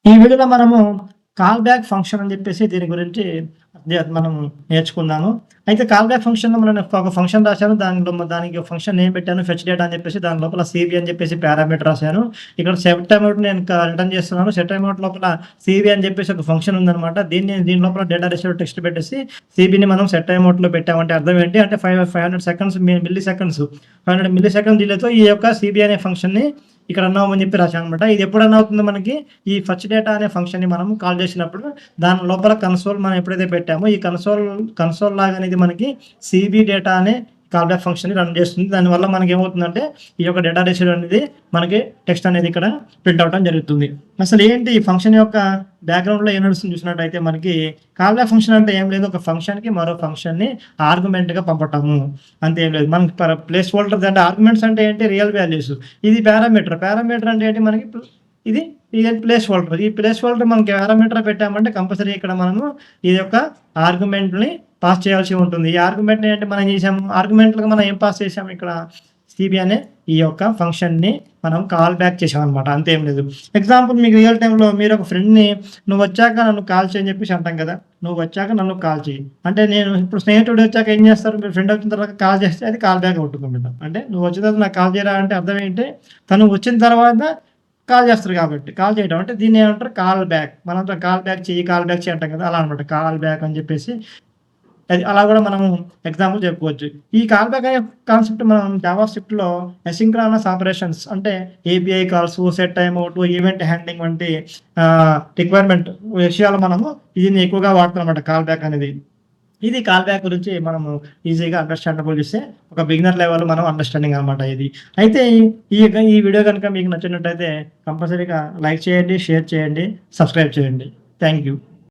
ఈ వీడియోలో మనము కాల్ బ్యాక్ ఫంక్షన్ అని చెప్పేసి దీని గురించి మనం నేర్చుకుందాము. అయితే కాల్ బ్యాక్ ఫంక్షన్‌లో మనం ఒక ఫంక్షన్ రాశాను. దానికి ఫంక్షన్ నేమ్ పెట్టాను. ఫెచ్ డేటా అని చెప్పేసి దాని లోపల సీబీ అని చెప్పేసి పారామీటర్ రాశాను. ఇక్కడ సెట్ అమౌంట్ నేను రిటర్న్ చేస్తున్నాను. సెట్ అమౌంట్ లోపల సీబీ అని చెప్పేసి ఒక ఫంక్షన్ ఉందన్నమాట. దీని లోపల డేటా రిసీవర్ టెక్స్ట్ పెట్టేసి సీబీని మనం సెట్ అమౌంట్‌లో పెట్టామంటే అర్థం ఏంటి అంటే 500 seconds milliseconds 500 millisecond డిలేతో ఈ యొక్క సీబీ అనే ఫంక్షన్‌ని ఇక్కడ రన్ అవ్వమని చెప్పి రాశాననమాట. ఇది ఎప్పుడు రన్ అవుతుందో మనకి ఈ ఫెచ్ డేటా అనే ఫంక్షన్‌ని మనం కాల్ చేసినప్పుడు దాని లోపల కన్సోల్ మనం ఎప్పుడైతే పెట్టామో ఈ కన్సోల్ లాగా అనేది మనకి సీబీ డేటా అనే కాల్ బ్యాక్ ఫంక్షన్‌ని రన్ చేస్తుంది. దానివల్ల మనకి ఏమవుతుందంటే ఈ యొక్క డేటా రిసీవర్ అనేది మనకి టెక్స్ట్ అనేది ఇక్కడ ప్రింట్ అవ్వడం జరుగుతుంది. అసలు ఏంటి ఈ ఫంక్షన్ యొక్క బ్యాక్‌గ్రౌండ్‌లో ఏం నడుస్తుంది చూసినట్టయితే మనకి కాల్ బ్యాక్ ఫంక్షన్ అంటే ఏం లేదు, ఒక ఫంక్షన్‌కి మరో ఫంక్షన్‌ని ఆర్గ్యుమెంట్‌గా పంపటము అంతే, ఏం లేదు. మనకి ప్లేస్ హోల్డర్స్ అంటే ఆర్గ్యుమెంట్స్ అంటే ఏంటి, రియల్ వాల్యూస్. ఇది పారామీటర్ అంటే ఏంటి మనకి ఇది ప్లేస్ హోల్డర్. ఈ ప్లేస్ హోల్డర్ మనకి పారామీటర్ పెట్టామంటే కంపల్సరీ ఇక్కడ మనము ఈ యొక్క ఆర్గ్యుమెంట్‌ని పాస్ చేయాల్సి ఉంటుంది. ఈ ఆర్గ్యుమెంట్‌ని అంటే మనం చేసాము, ఆర్గ్యుమెంట్‌లుగా మనం ఏం పాస్ చేసాము, ఇక్కడ సీబీ అనే ఈ యొక్క ఫంక్షన్‌ని మనం కాల్ బ్యాక్ చేసామనమాట. అంతేం లేదు. ఎగ్జాంపుల్ మీకు రియల్ టైమ్‌లో మీరు ఒక ఫ్రెండ్‌ని నువ్వు వచ్చాక నన్ను కాల్ చేయని చెప్పేసి అంటాం కదా. నువ్వు వచ్చాక నన్ను కాల్ చేయి అంటే, నేను ఇప్పుడు స్నేహితుడు వచ్చాక ఏం చేస్తారు, మీరు ఫ్రెండ్ వచ్చిన తర్వాత కాల్ చేస్తే అది కాల్ బ్యాక్ అవుతుందన్నమాట. అంటే నువ్వు వచ్చిన తర్వాత నాకు కాల్ చేయరా అంటే అర్థం ఏంటి, తను వచ్చిన తర్వాత కాల్ చేస్తారు కాబట్టి కాల్ చేయడం అంటే దీన్ని ఏమంటారు, కాల్ బ్యాక్. మనంతా కాల్ బ్యాక్ చెయ్యి అంటాం కదా, అలా అనమాట. కాల్ బ్యాక్ అని చెప్పేసి అది అలా కూడా మనం ఎగ్జాంపుల్ చెప్పుకోవచ్చు. ఈ కాల్ బ్యాక్ అనే కాన్సెప్ట్ మనం జావా స్క్రిప్ట్‌లో అసింక్రోనస్ ఆపరేషన్స్ అంటే API calls, set timeout, event handling వంటి రిక్వైర్మెంట్ విషయాలు మనము దీన్ని ఎక్కువగా వాడుతామన్నమాట కాల్ బ్యాక్ అనేది. ఇది కాల్ బ్యాక్ గురించి మనము ఈజీగా అండర్‌స్టాండబుల్ చేస్తే ఒక బిగినర్ లెవెల్ మనం అండర్‌స్టాండింగ్ అనమాట ఇది. అయితే ఈ వీడియో గనుక మీకు నచ్చినట్టయితే కంపల్సరీగా లైక్ చేయండి, షేర్ చేయండి, సబ్స్క్రైబ్ చేయండి. Thank you.